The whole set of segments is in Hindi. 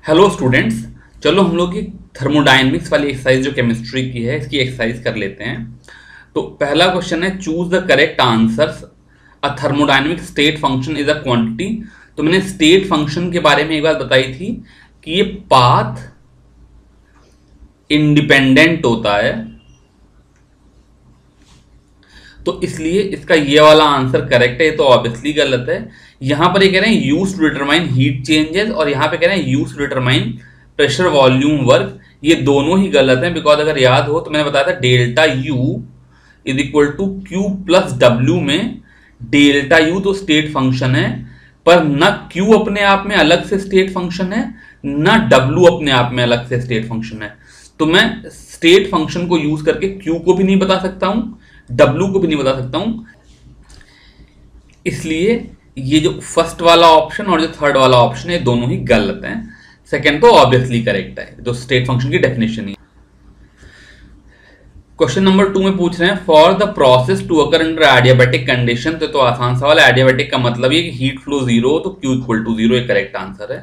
हेलो स्टूडेंट्स, चलो हम लोग की थर्मोडायनेमिक्स वाली एक्सरसाइज जो केमिस्ट्री की है इसकी एक्सरसाइज कर लेते हैं। तो पहला क्वेश्चन है choose the correct answers. A thermodynamic state function is a quantity. तो मैंने स्टेट फंक्शन के बारे में एक बात बताई थी कि ये पाथ इंडिपेंडेंट होता है, तो इसलिए इसका ये वाला आंसर करेक्ट है। ये तो ऑब्वियसली गलत है। यहां पर ये कह रहे हैं use to determine heat changes और यहां पे कह रहे हैं use to determine pressure volume work. ये दोनों ही गलत हैं, बिकॉज अगर याद हो तो मैंने बताया था delta U is equal to Q plus W में डेल्टा यू तो स्टेट फंक्शन है, पर न क्यू अपने आप में अलग से स्टेट फंक्शन है न डब्ल्यू अपने आप में अलग से स्टेट फंक्शन है। तो मैं स्टेट फंक्शन को यूज करके क्यू को भी नहीं बता सकता हूं, डब्ल्यू को भी नहीं बता सकता हूं। इसलिए ये जो फर्स्ट वाला ऑप्शन और जो थर्ड वाला ऑप्शन है दोनों ही गलत हैं। सेकंड तो ऑब्वियसली करेक्ट है, जो स्टेट फंक्शन की डेफिनेशन है। क्वेश्चन नंबर 2 में पूछ रहे हैं for the process to occur under adiabatic condition. तो आसान सवाल है। एडियाबैटिक का मतलब ये कि हीट फ्लो जीरो, तो क्यू इक्वल टू जीरो, ये करेक्ट आंसर है।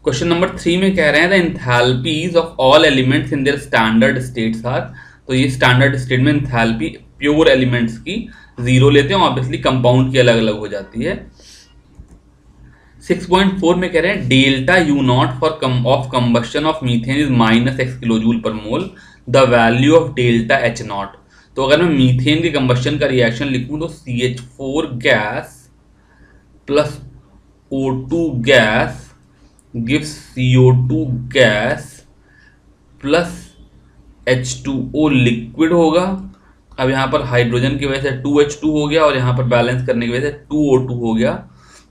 क्वेश्चन नंबर 3 में कह रहे हैं the enthalpies of all elements in their standard states are. तो ये स्टैंडर्ड स्टेट में एंथैल्पी प्योर एलिमेंट्स की जीरो लेते हैं, ऑब्वियसली कंपाउंड की अलग अलग हो जाती है। 6.4 में कह रहे हैं delta U not for of combustion of methane is -x kilojoule per mole, the value of delta H not. तो अगर मैं मीथेन के कंबस्शन का रिएक्शन लिखूं तो CH4 gas plus O2 gas gives CO2 gas plus H2O liquid होगा। अब यहां पर हाइड्रोजन की वजह से 2H2 हो गया और यहां पर बैलेंस करने की वजह से 2O2 हो गया।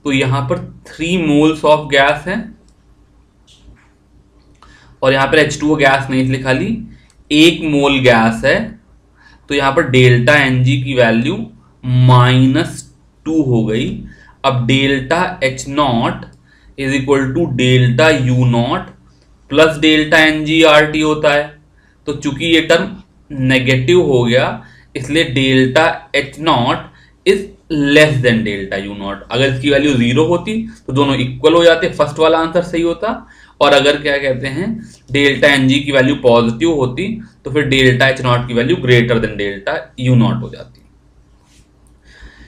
तो यहां पर 3 मोल्स ऑफ गैस है और यहां पर H2O गैस नहीं इसलिए खाली 1 मोल गैस है। तो यहां पर डेल्टा Ng की वैल्यू -2 हो गई। अब delta H not is equal to delta U not plus delta NgRT होता है। तो चूंकि ये टर्म नेगेटिव हो गया इसलिए delta H not is less than delta U not. अगर इसकी वैल्यू 0 होती तो दोनों इक्वल हो जाते, फर्स्ट वाला आंसर सही होता। और अगर क्या कहते हैं डेल्टा Ng की वैल्यू पॉजिटिव होती तो फिर डेल्टा H नॉट की value greater than delta U not हो जाती।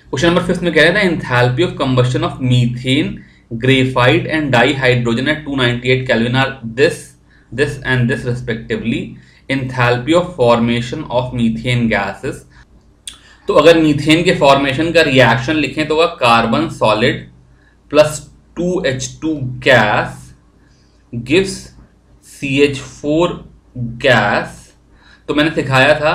क्वेश्चन नंबर 5 में कह रहे हैं enthalpy of combustion of methane, graphite and dihydrogen at 298 kelvin are this and this respectively. Enthalpy of formation of methane gases. तो अगर मीथेन के फॉर्मेशन का रिएक्शन लिखें तो वह carbon solid plus 2H2 gas gives CH4 gas. तो मैंने सिखाया था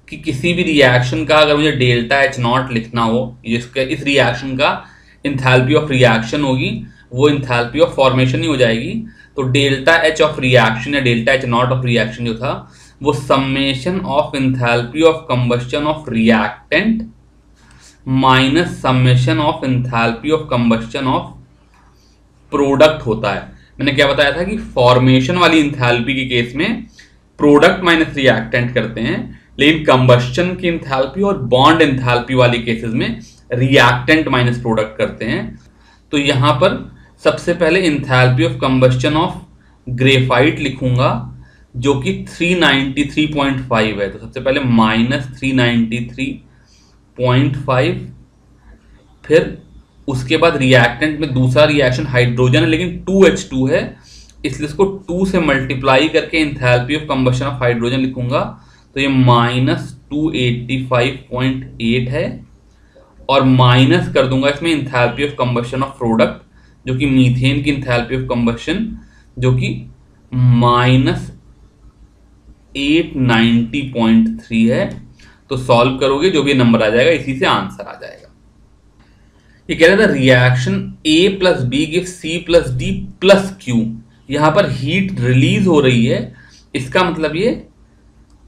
कि किसी भी रिएक्शन का अगर मुझे डेल्टा H नॉट लिखना हो, जिसका इस रिएक्शन का एंथैल्पी ऑफ रिएक्शन होगी वो एंथैल्पी ऑफ फॉर्मेशन ही हो जाएगी। तो डेल्टा H ऑफ रिएक्शन या delta H not of reaction जो था वो summation of enthalpy of combustion of reactant minus summation of enthalpy of combustion of product होता है। मैंने क्या बताया था कि फॉर्मेशन वाली एंथैल्पी के केस में प्रोडक्ट माइनस रिएक्टेंट करते हैं, लेकिन कंबस्शन की एंथैल्पी और बॉन्ड एंथैल्पी वाली केसेस में रिएक्टेंट माइनस प्रोडक्ट करते हैं। तो यहां पर सबसे पहले enthalpy of combustion of graphite लिखूंगा जो कि 393.5 है। तो सबसे पहले -393.5, फिर उसके बाद रिएक्टेंट में दूसरा रिएक्शन हाइड्रोजन है लेकिन 2H2 है, इसलिए इसको 2 से मल्टीप्लाई करके enthalpy of combustion of hydrogen लिखूंगा। तो ये -285.8 है और माइनस कर दूंगा इसमें enthalpy of combustion of product जो कि मीथेन की एंथैल्पी ऑफ कंबस्शन जो कि -890.3 है। तो सॉल्व करोगे जो भी नंबर आ जाएगा इसी से आंसर आ जाएगा। ये कह रहा था reaction A plus B give C plus D plus Q। यहां पर हीट रिलीज हो रही है, इसका मतलब ये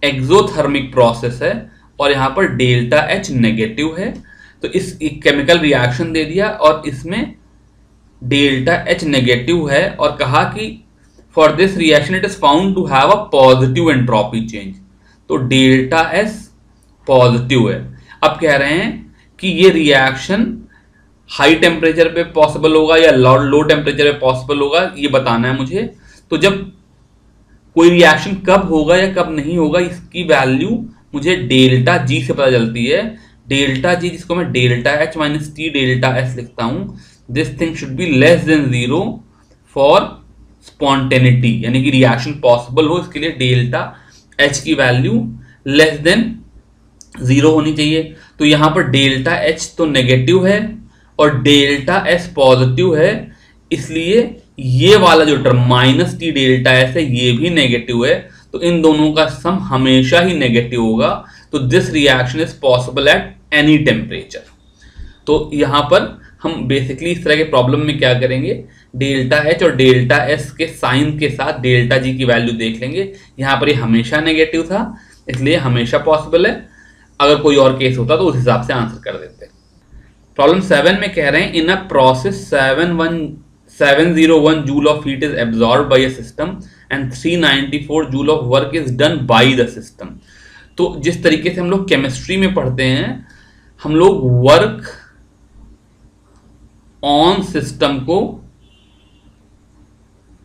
एक्सोथर्मिक प्रोसेस है और यहां पर डेल्टा H नेगेटिव है। तो इस केमिकल रिएक्शन दे दिया और इसमें डेल्टा H नेगेटिव है और कहा कि for this reaction it is found to have a positive entropy change. तो डेल्टा S पॉजिटिव है। अब कह रहे हैं कि ये रिएक्शन हाई टेम्परेचर पे पॉसिबल होगा या लो टेम्परेचर पे पॉसिबल होगा, ये बताना है मुझे। तो जब कोई रिएक्शन कब होगा या कब नहीं होगा, इसकी वैल्यू मुझे डेल्टा जी से पता चलती है। डेल्टा जी, जिसको मैं delta H minus T delta S लिखता हूं, this thing should be less than zero for spontaneity, यानी कि रिएक्शन पॉसिबल हो, इसके लिए डेल्टा एच की वैल्यू लेस देन जीरो होनी चाहिए। तो यहां पर डेल्टा एच तो नेगेटिव है और डेल्टा एस पॉजिटिव है, इसलिए ये वाला जो term minus T delta S है ये भी नेगेटिव है। तो इन दोनों का सम हमेशा ही नेगेटिव होगा। तो this reaction is possible at any temperature. तो यहां पर हम बेसिकली इस तरह के प्रॉब्लम में क्या करेंगे, डेल्टा एच और डेल्टा एस के साइन के साथ डेल्टा जी की वैल्यू देख लेंगे। यहां पर ये हमेशा नेगेटिव था, इसलिए हमेशा पॉसिबल है। अगर कोई और केस होता तो उस हिसाब से आंसर कर देते। प्रॉब्लम 7 में कह रहे हैं, in a process 701 joule of heat is absorb by a system and 394 joule of work is done by the system. तो जिस तरीके से हम लोग केमिस्ट्री में पढ़ते हैं, हम लोग वर्क ऑन सिस्टम को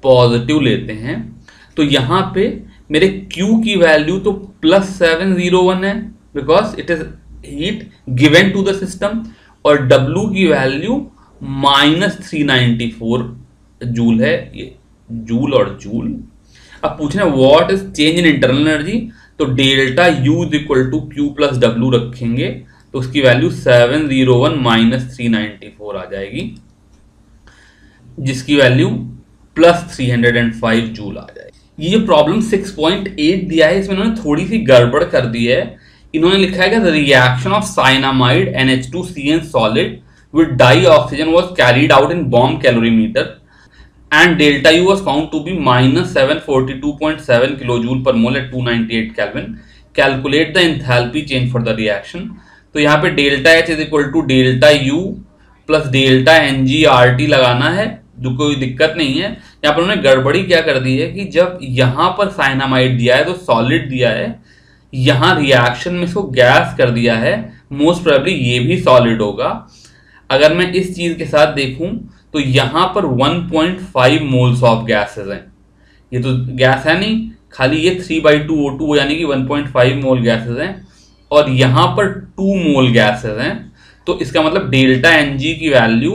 पॉजिटिव लेते हैं। तो यहां पे मेरे Q की वैल्यू तो +701 है, because it is heat given to the system, और W की वैल्यू -394 जूल है। ये जूल और जूल। अब पूछ रहे हैं what is change in internal energy, तो delta U is equal to Q plus W रखेंगे, तो उसकी वैल्यू 701 -394 आ जाएगी, जिसकी वैल्यू +305 जूल आ जाएगी। ये जो प्रॉब्लम 6.8 दिया है, इसमें इन्होंने थोड़ी सी गड़बड़ कर दी है। इन्होंने लिखा है कि the reaction of cyanamide NH2CN solid with dioxygen was carried out in bomb calorimeter and delta U was found to be -742.7 kilojoule per mole at 298 kelvin. Calculate the enthalpy change for the reaction. तो यहाँ पे delta H is equal to delta U plus delta NGRT लगाना है, जो कोई दिक्कत नहीं है। यहाँ पर उन्होंने गड़बड़ी क्या कर दी है कि जब यहाँ पर साइनामाइड दिया है तो सॉलिड दिया है, यहाँ रिएक्शन में इसको गैस कर दिया है, मोस्ट प्रोबेबली ये भी सॉलिड होगा। अगर मैं इस चीज के साथ देखूं तो यहाँ पर 1.5 मोल्स ऑफ गैसेस हैं। ये तो गैस है नहीं, खाली ये 3/2 O2 यानी कि 1.5 मोल गैसेस हैं, और यहाँ पर 2 मोल गैसेस हैं। तो इसका मतलब डेल्टा Ng की वैल्यू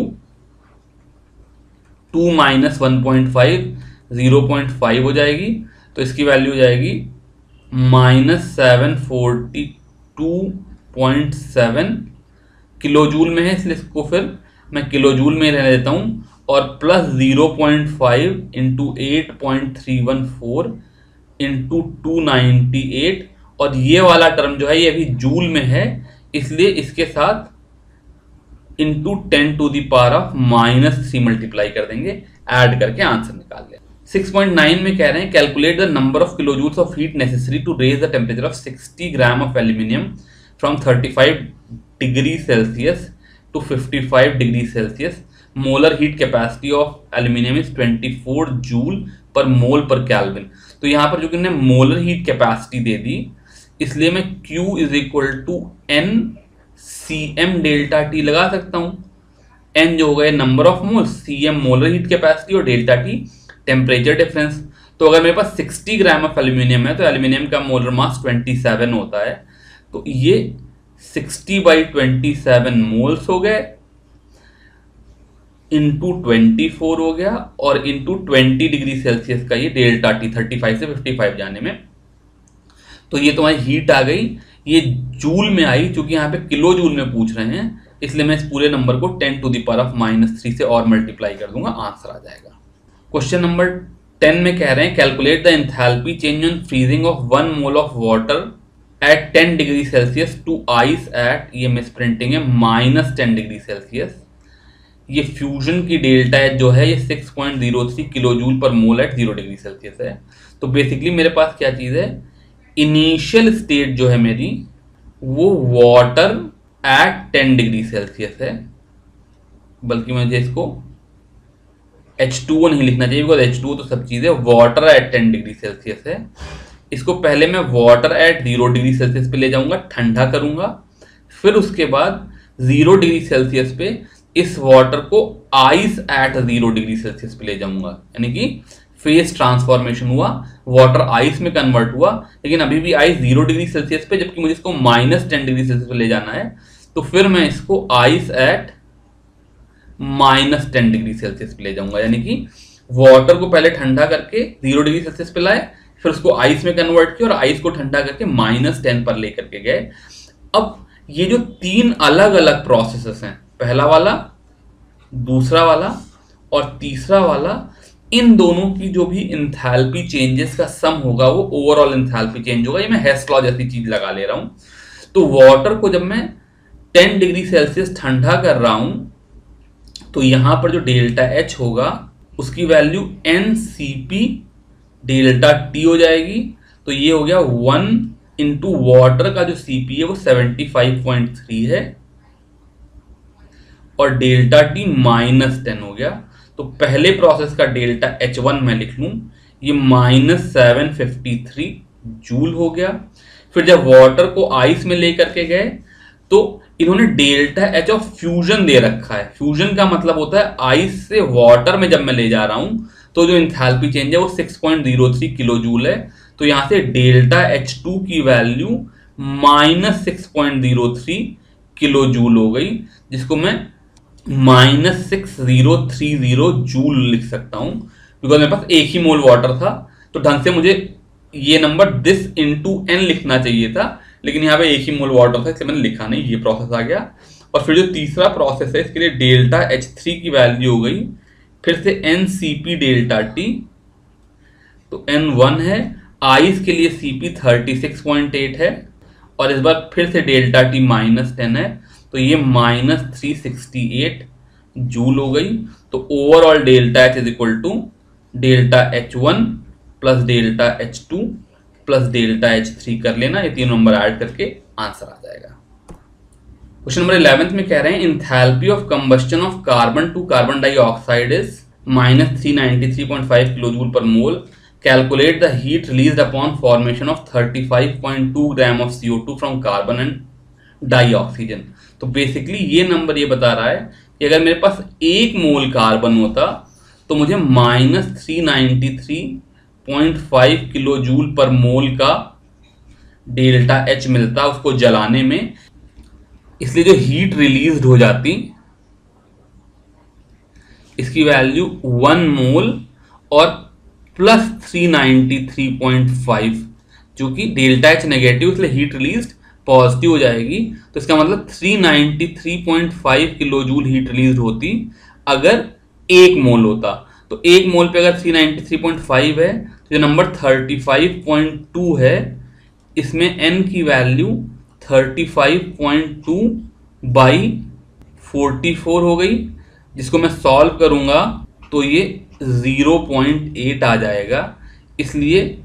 2 - 1.5 0.5 हो जाएगी। तो इसकी वैल्यू हो जाएगी -742.7 किलोजूल में है, इसलिए इसको फिर मैं किलोजूल में रहने देता हूं, और प्लस 0.5 इंटू 8.314 इंटू 298, और ये वाला टर्म जो है ये अभी जूल में है, इसलिए इसके साथ इंटू 10⁻³ मल्टीप्लाई कर देंगे, ऐड करके आंसर निकाल लें। 6.9 में कह रहे हैं, calculate the number of kilojoules of heat necessary to raise the temperature of 60 gram of aluminium from 35 degree Celsius to 55 degree Celsius. Molar heat capacity of aluminium is 24 joule per mole per kelvin. तो यहाँ पर जो कि इन्होंने मोलर हीट कैपेसिटी दे दी, इसलिए मैं Q is equal to N CM delta T लगा सकता हूं। N जो होगा number of moles, CM molar heat capacity, और डेल्टा T टेम्परेचर डिफरेंस। तो अगर मेरे पास 60 ग्राम ऑफ एल्यूमिनियम है तो एल्यूमिनियम का मोलर मास 27 होता है। तो ये 60/27 मोल्स हो गए, इंटू 24 हो गया, और इंटू 20 डिग्री सेल्सियस का ये डेल्टा T 35 से 55 जाने में। तो ये तुम्हारी हीट आ गई, ये जूल में आई, क्योंकि यहाँ पे किलो जूल में पूछ रहे हैं, इसलिए मैं इस पूरे नंबर को 10⁻³ से और मल्टीप्लाई कर दूंगा, आंसर आ जाएगा। क्वेश्चन नंबर 10 में कह रहे हैं, calculate the enthalpy change on freezing of 1 mole of water at 10 degree Celsius to ice at, ये मिस प्रिंटिंग है, -10 डिग्री सेल्सियस। ये फ्यूजन की डेल्टा एच जो है ये 6.03 kilojoule per mole eight 0 degree Celsius है। तो बेसिकली मेरे पास क्या चीज है, इनिशियल स्टेट जो है मेरी वो वाटर एट 10 डिग्री सेल्सियस है, बल्कि मुझे इसको H2O नहीं लिखना चाहिए, बिकॉज H2O तो सब चीजें, वाटर एट 10 डिग्री सेल्सियस है। इसको पहले मैं वाटर एट 0 डिग्री सेल्सियस पे ले जाऊंगा, ठंडा करूंगा, फिर उसके बाद 0 डिग्री सेल्सियस पे इस वाटर को आइस एट 0 डिग्री सेल्सियस पे ले जाऊंगा, यानी कि फेस ट्रांसफॉर्मेशन हुआ, वाटर आइस में कन्वर्ट हुआ, लेकिन अभी भी आइस 0 डिग्री सेल्सियस पे, जबकि मुझे इसको -10 डिग्री सेल्सियस पे ले जाना है। तो फिर मैं इसको आइस एट -10 डिग्री सेल्सियस पे ले जाऊंगा, यानी कि वाटर को पहले ठंडा करके 0 डिग्री सेल्सियस पे लाए, फिर उसको आइस में कन्वर्ट किया और आइस को ठंडा करके -10 पर लेकर के गए। अब ये जो 3 अलग अलग प्रोसेसेस हैं, पहला वाला, दूसरा वाला और तीसरा वाला, इन दोनों की जो भी इंथैल्पी चेंजेस का सम होगा वो ओवरऑल इंथैल्पी चेंज होगा। ये मैं हेस लॉ जैसी चीज लगा ले रहा हूं। तो वाटर को जब मैं 10 डिग्री सेल्सियस ठंडा कर रहा हूं तो यहां पर जो डेल्टा एच होगा उसकी वैल्यू NCP डेल्टा टी हो जाएगी। तो ये हो गया 1 इंटू वाटर का जो CP है वो 75.3 है और डेल्टा टी -10 हो गया। तो पहले प्रोसेस का डेल्टा H1 मैं लिख लूं, ये -753 जूल हो गया। फिर जब वाटर को आइस में लेकर के गए तो इन्होंने डेल्टा एच ऑफ फ्यूजन दे रखा है। फ्यूजन का मतलब होता है आइस से वाटर में जब मैं ले जा रहा हूं तो जो इंथैल्पी चेंज है वो 6.03 किलो जूल है। तो यहां से डेल्टा H2 की वैल्यू -6.03 किलो जूल हो गई, जिसको मैं -6030 जूल लिख सकता हूं, बिकॉज मेरे पास एक ही मोल वाटर था। तो ढंग से मुझे ये नंबर दिस इंटू n लिखना चाहिए था, लेकिन यहाँ पे एक ही मोल वाटर था इसलिए मैंने लिखा नहीं, ये प्रोसेस आ गया। और फिर जो तीसरा प्रोसेस है इसके लिए डेल्टा H3 की वैल्यू हो गई फिर से NCP डेल्टा टी, तो N1 है। आइस के लिए CP 36.8 है और इस बार फिर से डेल्टा टी -10 है, तो ये -368 जूल हो गई। तो overall delta H is equal to delta H1 plus delta H2 plus delta H3 कर लेना, ये तीन नंबर ऐड करके आंसर आ जाएगा। क्वेश्चन नंबर 11 में कह रहे हैं enthalpy of combustion of carbon to carbon dioxide is -393.5 kilojoule per mole. Calculate the heat released upon formation of 35.2 gram of CO2 from carbon and dioxygen. तो बेसिकली ये नंबर ये बता रहा है कि अगर मेरे पास 1 मोल कार्बन होता तो मुझे -393.5 किलो जूल पर मोल का डेल्टा H मिलता उसको जलाने में। इसलिए जो हीट रिलीज हो जाती इसकी वैल्यू 1 मोल और प्लस 393.5, जो कि डेल्टा H नेगेटिव इसलिए हीट रिलीज पॉजिटिव हो जाएगी। तो इसका मतलब 393.5 किलो जूल हीट रिलीज होती अगर 1 मोल होता। तो 1 मोल पे अगर 393.5 है तो जो नंबर 35.2 है इसमें n की वैल्यू 35.2 बाई 44 हो गई, जिसको मैं सॉल्व करूंगा तो ये 0.8 आ जाएगा। इसलिए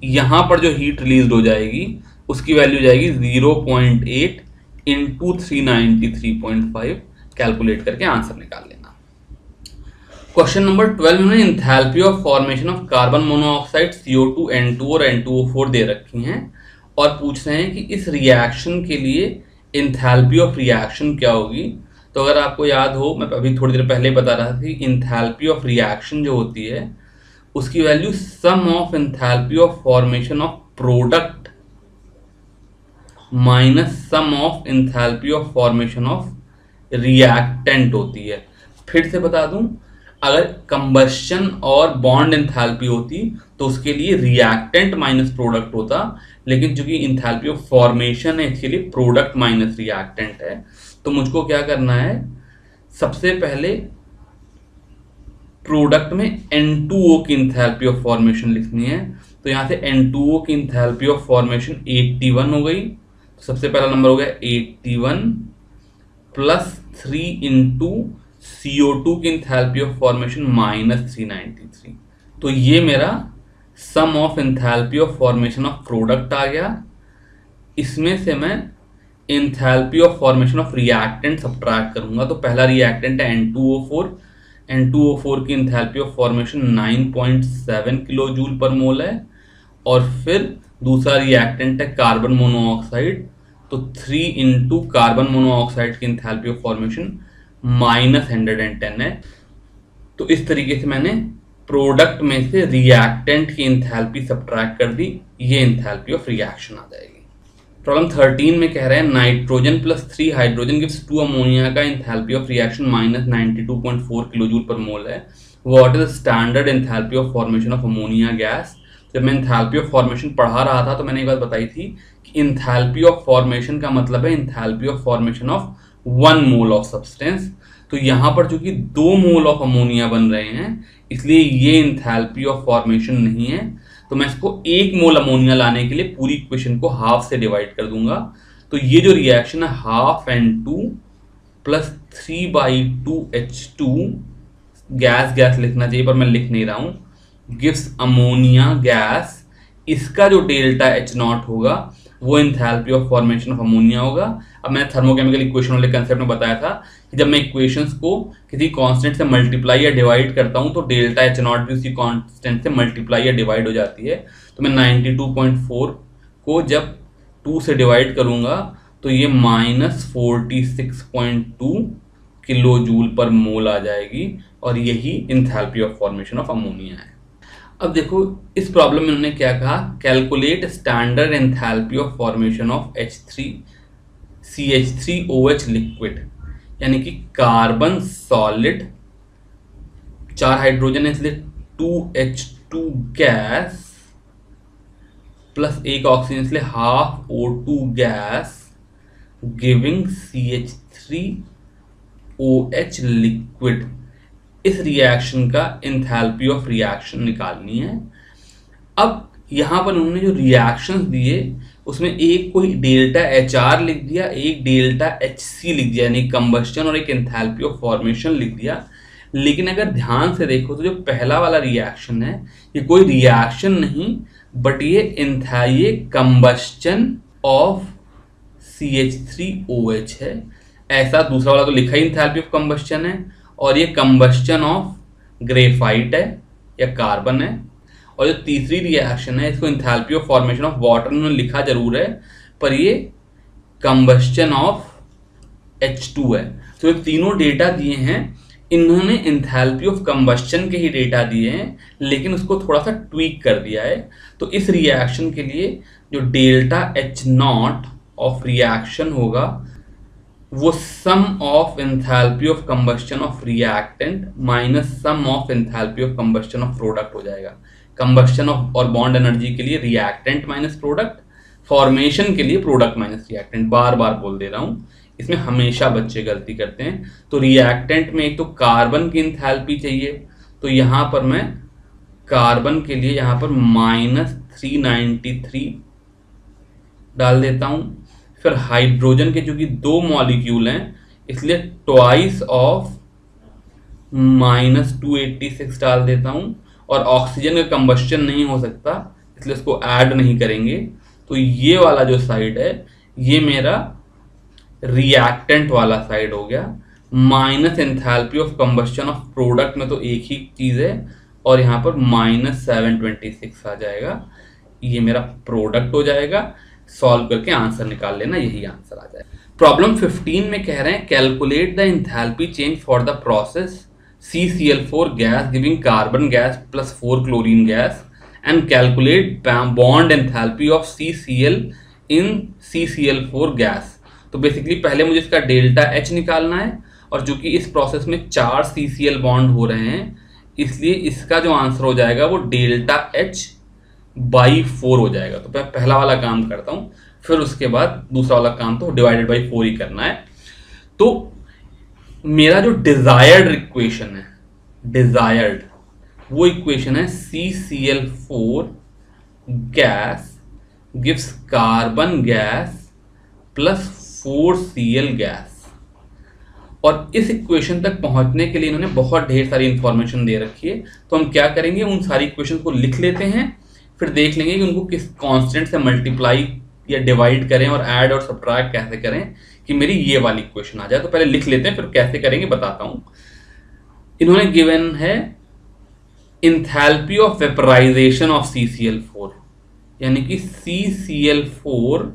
यहां पर जो हीट रिलीज हो जाएगी उसकी वैल्यू जाएगी 0.8 इंटू 393.5। कैलकुलेट करके आंसर निकाल लेना। क्वेश्चन नंबर 12 में enthalpy of formation of carbon monoxide CO2 N2 और N2O4 दे रखी हैं और पूछ रहे हैं कि इस रिएक्शन के लिए इंथैल्पी ऑफ रिएक्शन क्या होगी। तो अगर आपको याद हो, मैं अभी थोड़ी देर पहले बता रहा था कि इंथैल्पी ऑफ रिएक्शन जो होती है उसकी value sum of enthalpy of formation of product minus sum of enthalpy of formation of reactant होती है। फिर से बता दूं, अगर कंबस्शन और बॉन्ड इंथैल्पी होती तो उसके लिए रिएक्टेंट माइनस प्रोडक्ट होता, लेकिन चूंकि इंथैल्पी ऑफ फॉर्मेशन है इसके लिए प्रोडक्ट माइनस रिएक्टेंट है। तो मुझको क्या करना है, सबसे पहले प्रोडक्ट में N2O की इंथैल्पी ऑफ फॉर्मेशन लिखनी है। तो यहां से N2O की इंथैल्पी ऑफ फॉर्मेशन 81 हो गई। तो सबसे पहला नंबर हो गया 81 प्लस 3 इंटू CO2 की इंथैल्पी ऑफ फॉर्मेशन -393। तो ये मेरा sum of enthalpy of formation of product आ गया। इसमें से मैं enthalpy of formation of reactant subtract करूंगा। तो पहला रिएक्टेंट है N2O4। N2O4 की enthalpy of formation 9.7 kilo joule per mole है। और फिर दूसरा रिएक्टेंट है कार्बन मोनोऑक्साइड। तो 3 इंटू कार्बन मोनोऑक्साइड की इंथैल्पी ऑफ फॉर्मेशन -110 है। तो इस तरीके से मैंने प्रोडक्ट में से रिएक्टेंट की इंथैल्पी सब्ट्रैक्ट कर दी, ये इंथैल्पी ऑफ रिएक्शन आ जाएगी। प्रॉब्लम 13 में कह रहे हैं nitrogen plus 3 hydrogen gives 2 ammonia का enthalpy of reaction -92.4 kilojoule per mole है। What is standard enthalpy of formation of ammonia gas. जब मैं इंथैल्पी ऑफ फॉर्मेशन पढ़ा रहा था तो मैंने एक बात बताई थी कि इंथैल्पी ऑफ फॉर्मेशन का मतलब है enthalpy of formation of 1 mole of substance. तो यहाँ पर चूंकि 2 मोल ऑफ अमोनिया बन रहे हैं इसलिए ये इंथैल्पी ऑफ फॉर्मेशन नहीं है। तो मैं इसको 1 मोल अमोनिया लाने के लिए पूरी इक्वेशन को हाफ से डिवाइड कर दूंगा। तो ये जो रिएक्शन है half N2 plus 3/2H2 gas लिखना चाहिए पर मैं लिख नहीं रहा हूं, गिव्स अमोनिया गैस। इसका जो डेल्टा H0 होगा वो enthalpy of formation of ammonia होगा। अब मैंने थर्मोकेमिकल इक्वेशन वाले कंसेप्ट में बताया था कि जब मैं इक्वेशंस को किसी कांस्टेंट से मल्टीप्लाई या डिवाइड करता हूं तो डेल्टा H0 भी उसी कांस्टेंट से मल्टीप्लाई या डिवाइड हो जाती है। तो मैं 92.4 को जब 2 से डिवाइड करूंगा तो ये -46.2 किलो जूल पर मोल आ जाएगी और यही enthalpy of formation of ammonia है। अब देखो इस प्रॉब्लम में उन्होंने क्या कहा, calculate standard enthalpy of formation of CH3OH liquid, यानी कि कार्बन सॉलिड, 4 हाइड्रोजन है इसलिए 2H2 गैस प्लस 1 ऑक्सीजन इसलिए half O2 gas giving CH3OH liquid. इस रिएक्शन का एंथैल्पी ऑफ रिएक्शन निकालनी है। अब यहां पर उन्होंने जो रिएक्शंस दिए उसमें एक कोई डेल्टा HR लिख दिया, एक डेल्टा HC लिख दिया, यानी कंबस्टन, और एक एंथैल्पी ऑफ फॉर्मेशन लिख दिया। लेकिन अगर ध्यान से देखो तो जो पहला वाला रिएक्शन है ये कोई रिएक्शन नहीं बट ये कंबस्टन ऑफ CH3OH है। ऐसा दूसरा वाला तो लिखा ही एंथैल्पी ऑफ कंबस्टन है, और ये कंबस्टन ऑफ ग्रेफाइट है या कार्बन है। और जो तीसरी रिएक्शन है इसको enthalpy of formation of water उन्होंने लिखा जरूर है पर ये कंबस्टन ऑफ H2 है। तो ये तीनों डेटा दिए हैं, इन्होंने एंथैल्पी ऑफ कंबस्टन के ही डेटा दिए हैं लेकिन उसको थोड़ा सा ट्वीक कर दिया है। तो इस रिएक्शन के लिए जो डेल्टा H0 ऑफ रिएक्शन होगा वो sum of enthalpy of combustion of reactant minus sum of enthalpy of combustion of product हो जाएगा। कंबस्टन ऑफ और बॉन्ड एनर्जी के लिए रिएक्टेंट माइनस प्रोडक्ट, फॉर्मेशन के लिए प्रोडक्ट माइनस रिएक्टेंट। बार बार बोल दे रहा हूं, इसमें हमेशा बच्चे गलती करते हैं। तो रिएक्टेंट में एक तो कार्बन की एंथैल्पी चाहिए, तो यहां पर मैं कार्बन के लिए यहां पर -393 डाल देता हूं। फिर हाइड्रोजन के जो कि 2 मॉलिक्यूल हैं इसलिए ट्वाइस ऑफ -286 डाल देता हूं। और ऑक्सीजन का कंबस्टन नहीं हो सकता इसलिए इसको ऐड नहीं करेंगे। तो ये वाला जो साइड है ये मेरा रिएक्टेंट वाला साइड हो गया। Minus enthalpy of combustion of product में तो एक ही चीज है और यहाँ पर -726 आ जाएगा। ये मेरा प्रोडक्ट हो जाएगा। सॉल्व करके आंसर निकाल लेना, यही आंसर आ जाएगा। प्रॉब्लम 15 में कह रहे हैं calculate the enthalpy change for the process CCl4 gas giving carbon gas plus 4 chlorine gas and calculate bond enthalpy of CCl in CCl4 gas. तो बेसिकली पहले मुझे इसका डेल्टा H निकालना है और चूंकि इस प्रोसेस में 4 CCl बॉन्ड हो रहे हैं इसलिए इसका जो आंसर हो जाएगा वो डेल्टा H/4 हो जाएगा। तो मैं पहला वाला काम करता हूं, फिर उसके बाद दूसरा वाला काम तो डिवाइडेड बाई 4 ही करना है। तो मेरा जो डिजायर्ड इक्वेशन है, वो इक्वेशन है CCl4 gas gives carbon gas plus 4Cl gas. और इस इक्वेशन तक पहुंचने के लिए इन्होंने बहुत ढेर सारी इंफॉर्मेशन दे रखी है। तो हम क्या करेंगे, उन सारी इक्वेशन को लिख लेते हैं, फिर देख लेंगे कि उनको किस कांस्टेंट से मल्टीप्लाई या डिवाइड करें और ऐड और सब्ट्रैक्ट कैसे करें कि मेरी ये वाली इक्वेशन आ जाए। तो पहले लिख लेते हैं, फिर कैसे करेंगे बताता हूं। इन्होंने गिवन है enthalpy of vaporisation of CCl4, यानी कि CCl4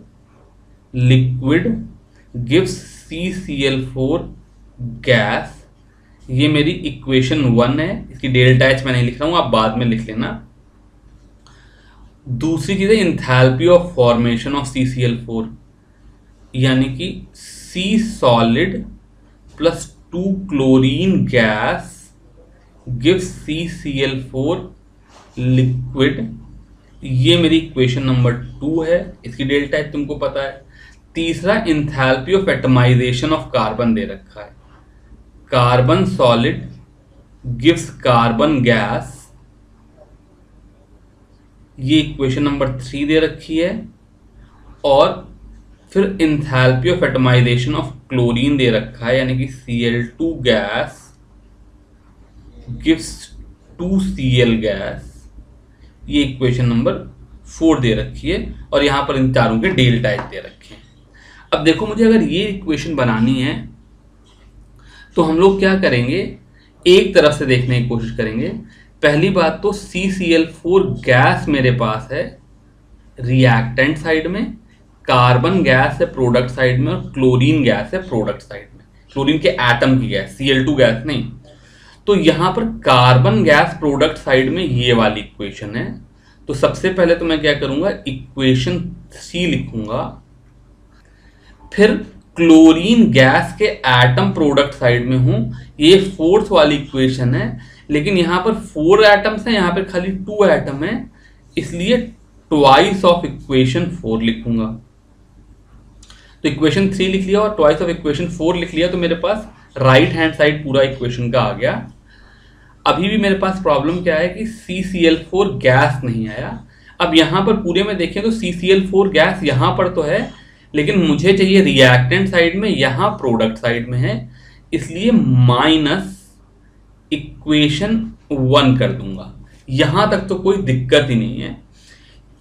liquid gives CCl4 gas, ये मेरी इक्वेशन 1 है। इसकी डेल्टा एच मैं नहीं लिख रहा हूं, आप बाद में लिख लेना। दूसरी चीज है enthalpy of formation of CCl4, यानी कि C solid plus 2 chlorine gas gives CCl4 liquid. ये मेरी इक्वेशन नंबर 2 है, इसकी डेल्टा एच तुमको पता है। तीसरा enthalpy of atomization of carbon दे रखा है, carbon solid gives carbon gas, ये इक्वेशन नंबर 3 दे रखी है। और फिर enthalpy of atomization of chlorine दे रखा है, यानी कि Cl2 gas gives 2Cl gas, ये इक्वेशन नंबर 4 दे रखी है। और यहां पर इन चारों के डेल्टा एच दे रखे हैं। अब देखो, मुझे अगर ये इक्वेशन बनानी है तो हम लोग क्या करेंगे, एक तरफ से देखने की कोशिश करेंगे। पहली बात तो CCl4 गैस मेरे पास है रिएक्टेंट साइड में, कार्बन गैस है प्रोडक्ट साइड में, और क्लोरीन गैस है प्रोडक्ट साइड में। क्लोरीन के एटम की गैस, Cl2 गैस नहीं। तो यहां पर कार्बन गैस प्रोडक्ट साइड में ये वाली इक्वेशन है। तो सबसे पहले तो मैं क्या करूंगा, इक्वेशन 3 लिखूंगा। फिर क्लोरीन गैस के एटम प्रोडक्ट साइड में हूं, ये फोर्थ वाली इक्वेशन है, लेकिन यहां पर 4 एटम्स हैं, यहां पर खाली 2 एटम है, इसलिए ट्वाइस ऑफ इक्वेशन 4 लिखूंगा। तो इक्वेशन 3 लिख लिया और ट्वाइस ऑफ इक्वेशन 4 लिख लिया, तो मेरे पास राइट हैंड साइड पूरा इक्वेशन का आ गया। अभी भी मेरे पास प्रॉब्लम क्या है कि CCl4 गैस नहीं आया। अब यहां पर पूरे में देखें तो CCl4 गैस यहां पर तो है, लेकिन मुझे चाहिए रिएक्टेंट साइड में, यहां प्रोडक्ट साइड में है, इसलिए माइनस इक्वेशन 1 कर दूंगा। यहां तक तो कोई दिक्कत ही नहीं है।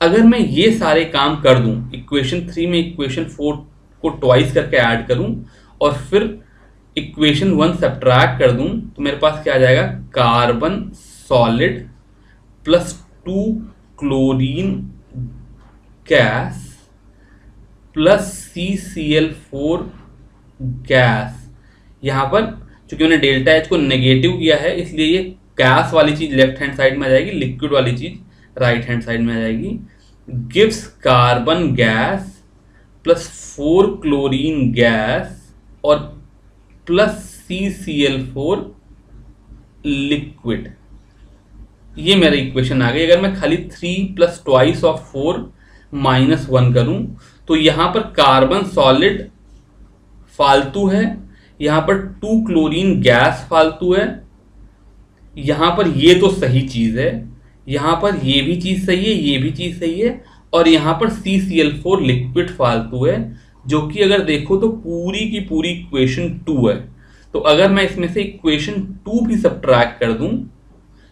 अगर मैं ये सारे काम कर दूं, इक्वेशन 3 में इक्वेशन 4 को ट्वाइस करके ऐड करूं और फिर इक्वेशन 1 सब्ट्रैक्ट कर दूं, तो मेरे पास क्या आ जाएगा, carbon solid plus 2 chlorine gas plus CCl4 gas. यहां पर चूंकि मैंने डेल्टा एच को नेगेटिव किया है, इसलिए ये गैस वाली चीज लेफ्ट हैंड साइड में आ जाएगी, लिक्विड वाली चीज राइट हैंड साइड में आ जाएगी। Gives carbon gas plus 4 chlorine gas और प्लस CCl4 लिक्विड। ये मेरी इक्वेशन आ गई। अगर मैं खाली 3 प्लस ट्वाइस ऑफ 4 माइनस 1 करूं, तो यहां पर कार्बन सॉलिड फालतू है, यहां पर 2 क्लोरीन गैस फालतू है, यहां पर ये तो सही चीज है, यहां पर ये भी चीज सही है, ये भी चीज सही है, और यहां पर CCl4 लिक्विड फालतू है, जो कि अगर देखो तो पूरी की पूरी इक्वेशन 2 है। तो अगर मैं इसमें से इक्वेशन 2 भी सब्ट्रैक्ट कर दूं,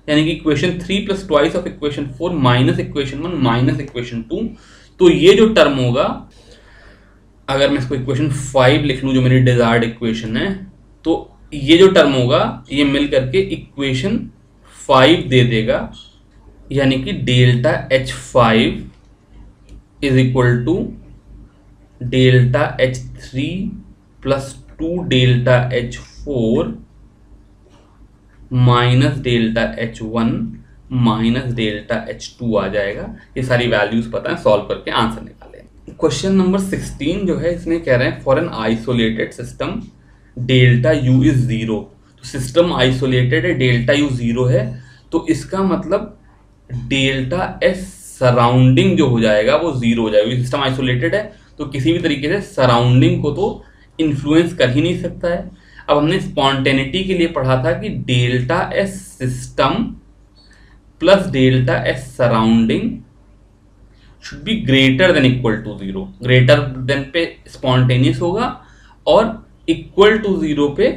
यानी कि equation 3 plus twice of equation 4 minus equation 1 minus equation 2, तो ये जो टर्म होगा, अगर मैं इसको इक्वेशन 5 लिख लूं जो मेरी डिजायर्ड इक्वेशन है, तो ये जो टर्म होगा ये मिल करके इक्वेशन 5 दे देगा, यानी कि delta H5 is equal to delta H3 plus 2 delta H4 minus delta H1 minus delta H2 आ जाएगा। ये सारी वैल्यूज पता है, सॉल्व करके आंसर निकालें। क्वेश्चन नंबर 16 जो है, इसमें कह रहे हैं for an isolated system delta U is 0। तो सिस्टम आइसोलेटेड है, डेल्टा U 0 है, तो इसका मतलब डेल्टा S सराउंडिंग जो हो जाएगा वो 0 हो जाएगा। सिस्टम आइसोलेटेड है तो किसी भी तरीके से सराउंडिंग को तो इन्फ्लुएंस कर ही नहीं सकता है। अब हमने स्पॉन्टेनिटी के लिए पढ़ा था कि delta S system plus delta S surrounding should be greater than equal to 0। Greater than पे स्पॉन्टेनियस होगा और इक्वल टू 0 पे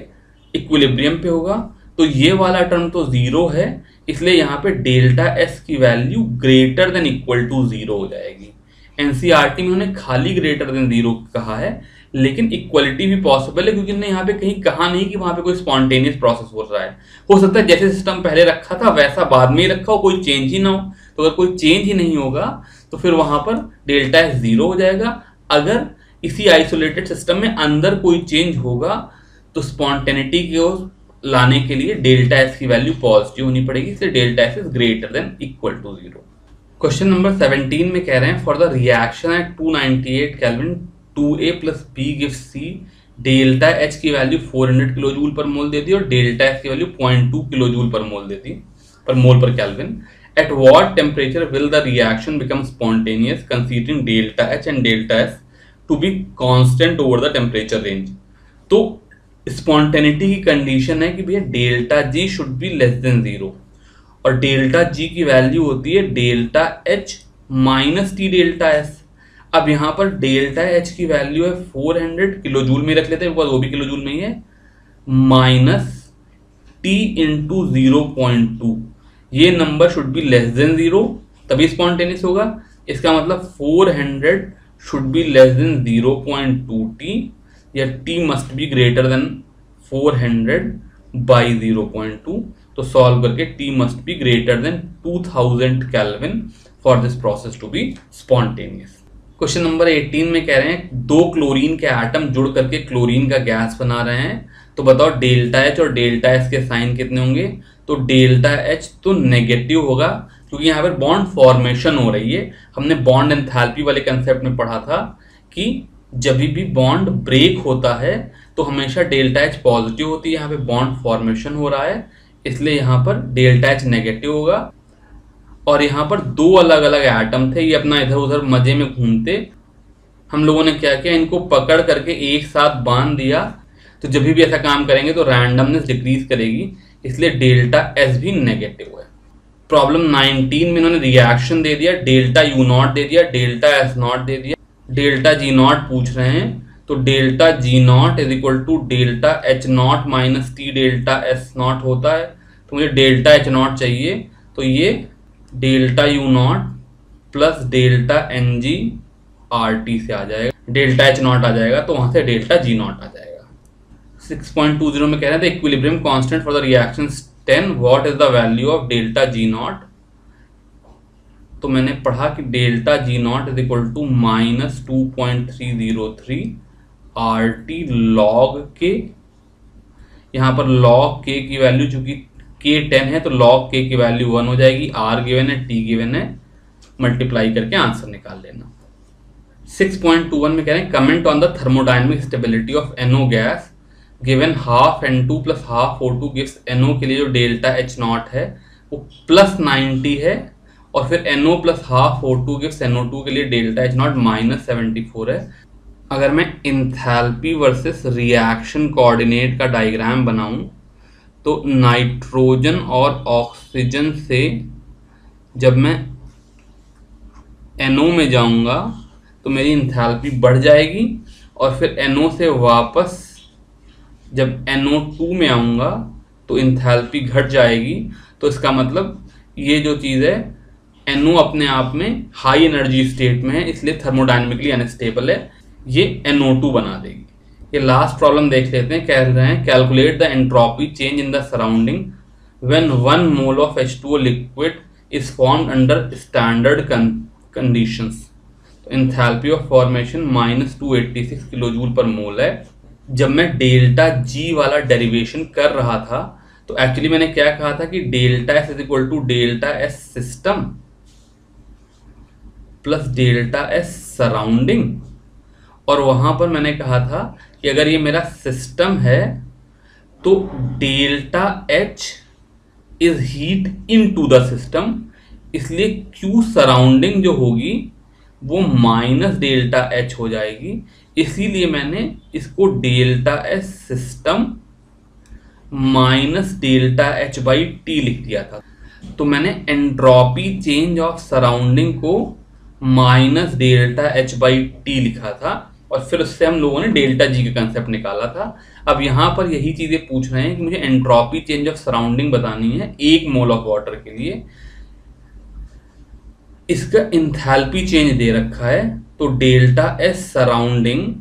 इक्विलिब्रियम पे होगा। तो ये वाला टर्म तो 0 है, इसलिए यहाँ पे डेल्टा S की value greater than equal to 0 हो जाएगी। एनसीईआरटी में उन्होंने खाली ग्रेटर देन 0 कहा है, लेकिन इक्वलिटी भी पॉसिबल है, क्योंकि यहाँ पे कहीं कहा नहीं कि वहां पे कोई स्पॉन्टेनियस प्रोसेस हो रहा है। हो सकता है जैसे सिस्टम पहले रखा था वैसा बाद में ही रखा हो, कोई चेंज ही ना हो। तो अगर कोई चेंज ही नहीं होगा तो फिर वहां पर डेल्टा S 0 हो जाएगा। अगर इसी आइसोलेटेड सिस्टम में अंदर कोई चेंज होगा तो स्पॉन्टेनिटी को लाने के लिए डेल्टा एस की वैल्यू पॉजिटिव होनी पड़ेगी, इसलिए delta S is greater than equal to 0। Question number 17 में कह रहे हैं for the reaction at 298 kelvin 2a plus B gives C, delta H की value 400 kilo joule per mole देती है और डेल्टा एस की value 0.2 kilo joule per mole देती per mole per kelvin. At what temperature will the reaction become spontaneous considering delta H and delta S to be constant over the temperature range. तो स्पॉन्टेनिटी की कंडीशन है कि भैया delta G should be less than 0 और डेल्टा जी की वैल्यू होती है delta H minus T delta S. अब यहां पर डेल्टा एच की वैल्यू है 400 किलो जूल में रख लेते हैं, वो भी किलो जूल में ही है, माइनस टी इंटू 0.2। ये number should be less than 0 तभी स्पॉन्टेनियस होगा। इसका मतलब 400 should be less than 0.2 T, या T must be greater than 400 by 0.2। तो सॉल्व करके T must be greater than 2000 kelvin for this process to be spontaneous. Question number 18 में कह रहे हैं दो क्लोरीन के एटम जुड़ करके क्लोरीन का गैस बना रहे हैं, तो बताओ डेल्टा एच और डेल्टा एस के साइन कितने होंगे। तो डेल्टा एच तो नेगेटिव होगा क्योंकि यहाँ पर बॉन्ड फॉर्मेशन हो रही है। हमने बॉन्ड एंथैल्पी वाले कंसेप्ट में पढ़ा था कि जब भी बॉन्ड ब्रेक होता है तो हमेशा डेल्टा एच पॉजिटिव होती है, यहाँ पे बॉन्ड फॉर्मेशन हो रहा है इसलिए यहाँ पर डेल्टा एच नेगेटिव होगा। और यहाँ पर दो अलग अलग एटम थे, ये अपना इधर उधर मजे में घूमते, हम लोगों ने क्या किया, इनको पकड़ करके एक साथ बांध दिया। तो जब भी ऐसा काम करेंगे तो रैंडमनेस डिक्रीज करेगी, इसलिए डेल्टा एस भी नेगेटिव है। प्रॉब्लम 19 में इन्होंने रिएक्शन दे दिया, डेल्टा यू नॉट दे दिया, डेल्टा एस नॉट दे दिया, डेल्टा जी नॉट पूछ रहे हैं। तो delta G not is equal to delta H not minus T delta S not होता है। तो मुझे डेल्टा एच नॉट चाहिए, तो ये delta U not plus delta N G R T से आ जाएगा, डेल्टा एच नॉट आ जाएगा, तो वहां से डेल्टा जी नॉट आ जाएगा। 6.20 में कह रहे थे equilibrium constant for the reaction 10, what is the value of delta G not. तो मैंने पढ़ा कि delta G not is equal to minus 2.303 R T log K. यहाँ पर लॉग के की वैल्यू चूंकि के 10 है तो लॉग के की वैल्यू 1 हो जाएगी, आर गिवन है, टी गिवन है, मल्टीप्लाई करके आंसर निकाल लेना। 6.21 में कह रहे हैं comment on the thermodynamic stability of NO gas given half N2 plus half O2 gives NO के लिए जो डेल्टा एच नॉट है वो प्लस 90 है, और फिर NO plus half O2 gives NO2 के लिए डेल्टा एच नॉट माइनस 74 है। अगर मैं इंथैल्पी वर्सेस रिएक्शन कोऑर्डिनेट का डायग्राम बनाऊं तो नाइट्रोजन और ऑक्सीजन से जब मैं NO में जाऊंगा तो मेरी इंथैल्पी बढ़ जाएगी, और फिर NO से वापस जब NO2 में आऊंगा तो इंथैल्पी घट जाएगी। तो इसका मतलब ये जो चीज़ है NO अपने आप में हाई एनर्जी स्टेट में है, इसलिए थर्मोडायनेमिकली अनस्टेबल है, ये NO2 बना देगी। ये लास्ट प्रॉब्लम देख लेते हैं। कह रहे हैं calculate the entropy change in the surrounding when 1 mole of H2O liquid is formed under standard conditions. तो enthalpy of formation minus 286 kilo joule per mole है। जब मैं डेल्टा जी वाला डेरिवेशन कर रहा था तो एक्चुअली मैंने क्या कहा था कि delta S is equal to delta S system plus delta S surrounding, और वहां पर मैंने कहा था कि अगर ये मेरा सिस्टम है तो delta H is heat into the system, इसलिए क्यू सराउंडिंग जो होगी वो माइनस डेल्टा एच हो जाएगी, इसीलिए मैंने इसको delta S system minus delta H by T लिख दिया था। तो मैंने एंट्रोपी चेंज ऑफ सराउंडिंग को minus delta H by T लिखा था, और फिर उससे हम लोगों ने डेल्टा जी का कंसेप्ट निकाला था। अब यहाँ पर यही चीजें पूछ रहे हैं कि मुझे एंट्रोपी चेंज ऑफ सराउंडिंग बतानी है 1 मोल ऑफ वाटर के लिए। इसका इंथैल्पी चेंज दे रखा है, तो delta S surrounding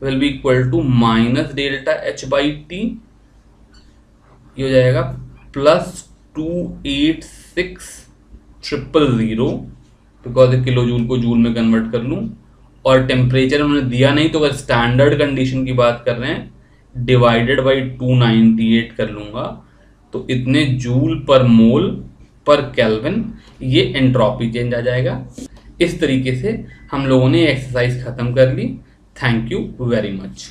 will be equal to minus delta H by T, ये हो जाएगा प्लस 286,000 बिकॉज किलो जूल को जूल में कन्वर्ट कर लूं, और टेम्परेचर उन्होंने दिया नहीं, तो अगर स्टैंडर्ड कंडीशन की बात कर रहे हैं डिवाइडेड बाई 298 कर लूंगा, तो इतने joule per mole per kelvin ये एंट्रोपी चेंज आ जाएगा। इस तरीके से हम लोगों ने एक्सरसाइज खत्म कर ली। Thank you very much.